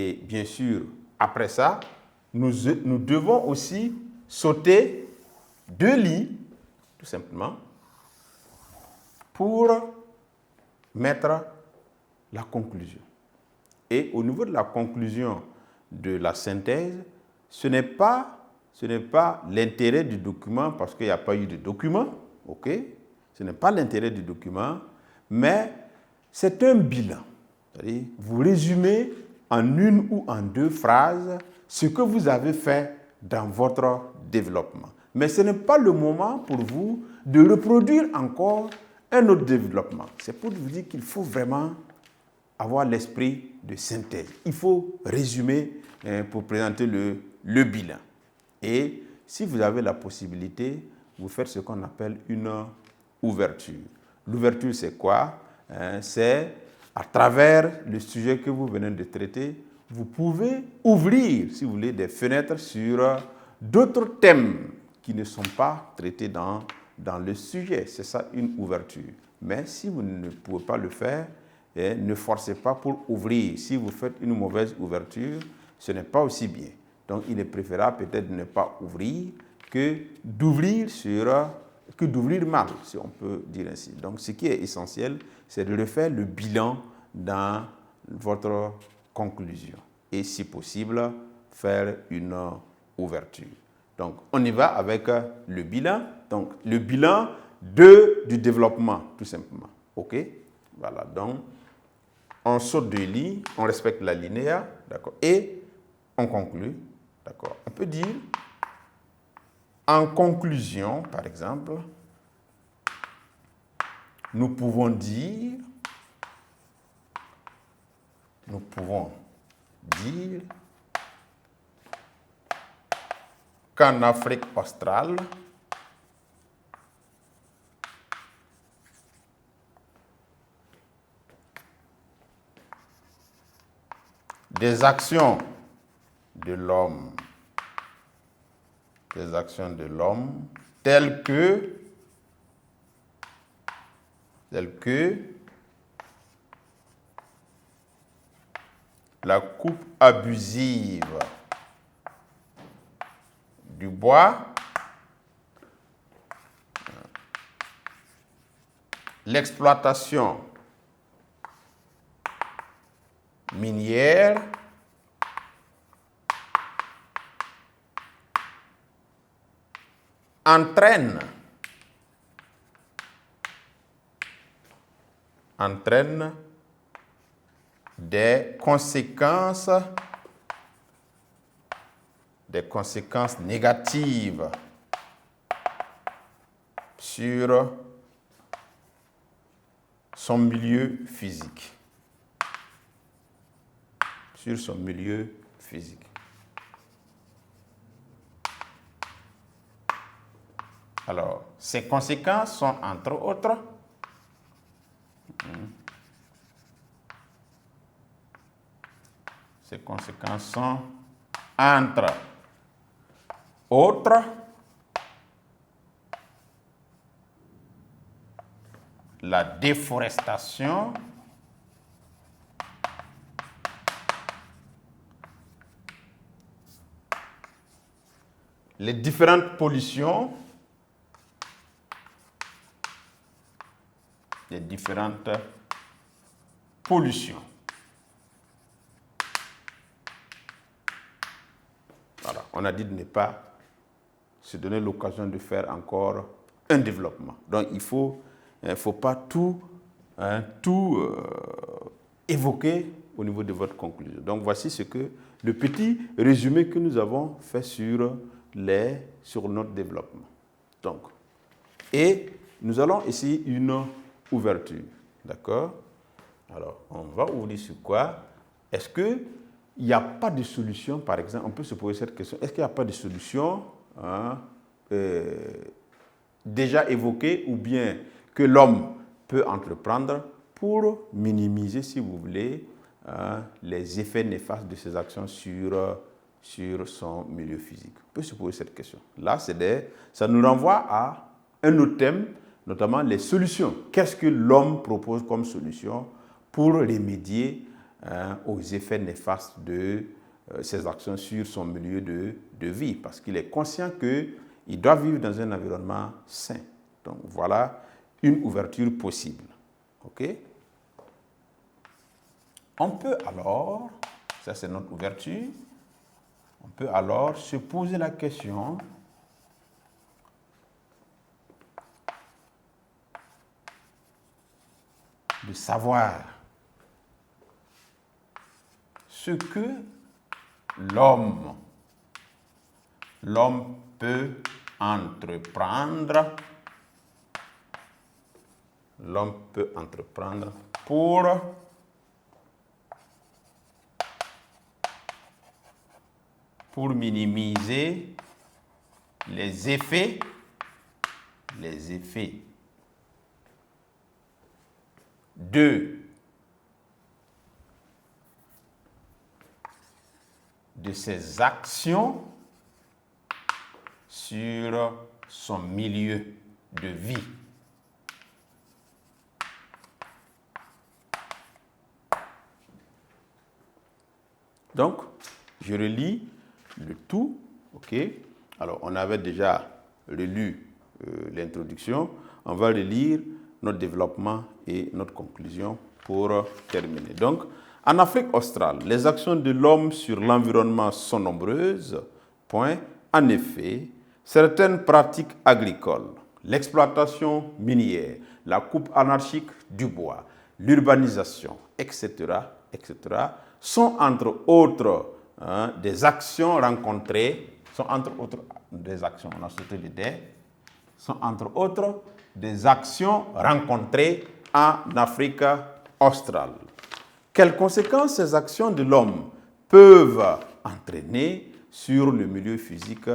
Et bien sûr, après ça, nous devons aussi sauter 2 lits, tout simplement, pour mettre la conclusion. Et au niveau de la conclusion de la synthèse, ce n'est pas l'intérêt du document, parce qu'il n'y a pas eu de document, ok? Ce n'est pas l'intérêt du document, mais c'est un bilan. C'est-à-dire, vous résumez en 1 ou en 2 phrases ce que vous avez fait dans votre développement. Mais ce n'est pas le moment pour vous de reproduire encore un autre développement. C'est pour vous dire qu'il faut vraiment avoir l'esprit de synthèse. Il faut résumer pour présenter le bilan. Et si vous avez la possibilité, vous faites ce qu'on appelle une ouverture. L'ouverture, c'est quoi? C'est à travers le sujet que vous venez de traiter, vous pouvez ouvrir, si vous voulez, des fenêtres sur d'autres thèmes qui ne sont pas traités dans le sujet. C'est ça, une ouverture. Mais si vous ne pouvez pas le faire, ne forcez pas pour ouvrir. Si vous faites une mauvaise ouverture, ce n'est pas aussi bien. Donc, il est préférable peut-être de ne pas ouvrir que d'ouvrir mal, si on peut dire ainsi. Donc, ce qui est essentiel, c'est de refaire le bilan dans votre conclusion. Et si possible, faire une ouverture. Donc, on y va avec le bilan. Donc, le bilan du développement, tout simplement. OK? Voilà. Donc, on saute 2 lits, on respecte la linéa, d'accord? Et on conclut, d'accord? On peut dire, en conclusion, par exemple, nous pouvons dire qu'en Afrique australe, des actions de l'homme telles que la coupe abusive du bois, l'exploitation minière, entraîne des conséquences négatives sur son milieu physique. Alors, ces conséquences sont entre autres la déforestation, les différentes pollutions, Voilà, on a dit de ne pas se donner l'occasion de faire encore un développement. Donc, il ne faut pas tout évoquer au niveau de votre conclusion. Donc, voici le petit résumé que nous avons fait sur notre développement. Donc, et nous allons essayer une ouverture. D'accord? Alors, on va ouvrir sur quoi? Est-ce qu'il n'y a pas de solution, par exemple, on peut se poser cette question, est-ce qu'il n'y a pas de solution déjà évoquée ou bien que l'homme peut entreprendre pour minimiser, si vous voulez, les effets néfastes de ses actions sur son milieu physique? On peut se poser cette question. Là, ça nous renvoie à un autre thème, notamment les solutions. Qu'est-ce que l'homme propose comme solution pour remédier aux effets néfastes de ces actions sur son milieu de vie, parce qu'il est conscient qu'il doit vivre dans un environnement sain. Donc voilà une ouverture possible. OK? On peut alors, ça c'est notre ouverture, on peut alors se poser la question de savoir ce que l'homme peut entreprendre pour minimiser les effets de ses actions sur son milieu de vie. Donc, je relis le tout, ok? Alors, on avait déjà relu l'introduction. On va relire notre développement et notre conclusion pour terminer. Donc, en Afrique australe, les actions de l'homme sur l'environnement sont nombreuses. Point. En effet, certaines pratiques agricoles, l'exploitation minière, la coupe anarchique du bois, l'urbanisation, etc., sont entre autres des actions rencontrées, sont entre autres des actions rencontrées en Afrique australe. Quelles conséquences ces actions de l'homme peuvent entraîner sur le milieu physique?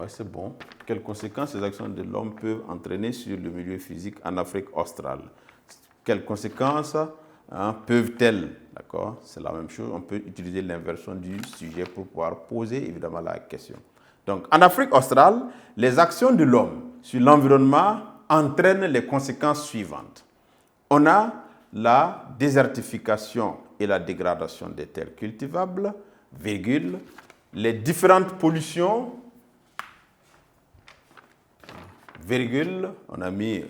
C'est bon. Quelles conséquences ces actions de l'homme peuvent entraîner sur le milieu physique en Afrique australe? Quelles conséquences peuvent-elles? D'accord, c'est la même chose. On peut utiliser l'inversion du sujet pour pouvoir poser évidemment la question. Donc, en Afrique australe, les actions de l'homme sur l'environnement entraînent les conséquences suivantes. On a la désertification et la dégradation des terres cultivables, virgule, les différentes pollutions, virgule, on a mis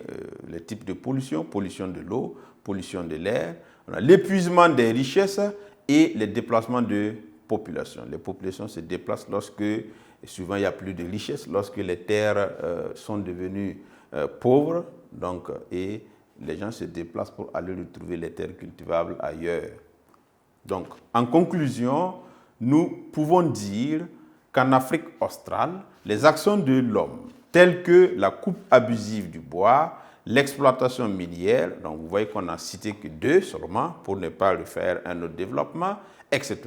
les types de pollution, pollution de l'eau, pollution de l'air, on a l'épuisement des richesses et les déplacements de population. Les populations se déplacent lorsque, souvent il n'y a plus de richesses, lorsque les terres sont devenues pauvres, donc, et les gens se déplacent pour aller retrouver les terres cultivables ailleurs. Donc, en conclusion, nous pouvons dire qu'en Afrique australe, les actions de l'homme, telles que la coupe abusive du bois, l'exploitation minière, donc vous voyez qu'on n'a cité que 2 seulement pour ne pas refaire un autre développement, etc.,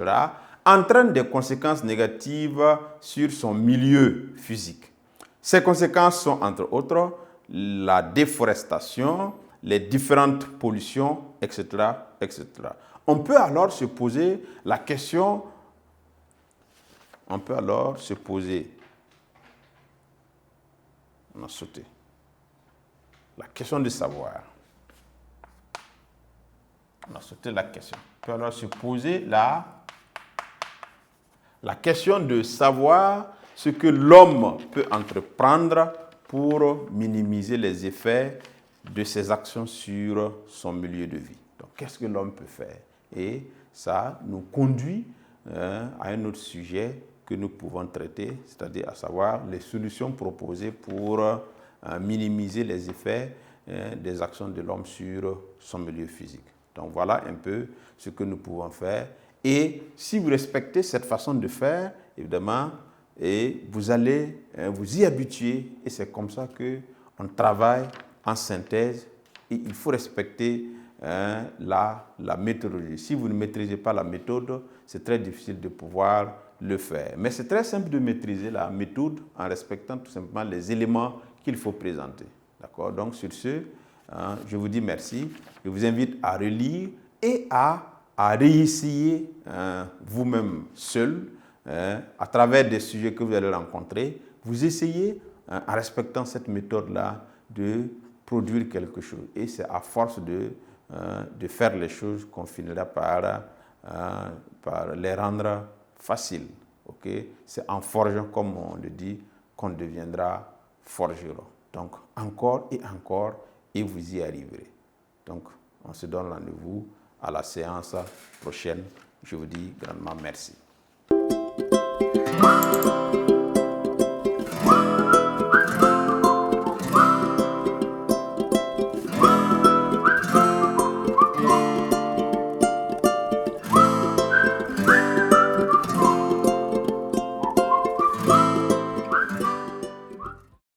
entraînent des conséquences négatives sur son milieu physique. Ces conséquences sont entre autres la déforestation, les différentes pollutions, etc., etc. On peut alors se poser la question, on a sauté, la question de savoir. On a sauté la question. On peut alors se poser la question de savoir ce que l'homme peut entreprendre pour minimiser les effets de ses actions sur son milieu de vie. Donc, qu'est-ce que l'homme peut faire? Et ça nous conduit à un autre sujet que nous pouvons traiter, c'est-à-dire à savoir les solutions proposées pour minimiser les effets des actions de l'homme sur son milieu physique. Donc, voilà un peu ce que nous pouvons faire. Et si vous respectez cette façon de faire, évidemment, et vous allez vous y habituer, et c'est comme ça qu'on travaille en synthèse, et il faut respecter la méthodologie. Si vous ne maîtrisez pas la méthode, c'est très difficile de pouvoir le faire. Mais c'est très simple de maîtriser la méthode en respectant tout simplement les éléments qu'il faut présenter. D'accord? Donc sur ce, je vous dis merci. Je vous invite à relire et à réessayer vous-même seul, à travers des sujets que vous allez rencontrer. Vous essayez, en respectant cette méthode-là, de produire quelque chose. Et c'est à force de de faire les choses qu'on finira par les rendre faciles. Okay? C'est en forgeant, comme on le dit, qu'on deviendra forgeron. Donc, encore et vous y arriverez. Donc, on se donne rendez-vous à la séance prochaine. Je vous dis grandement merci.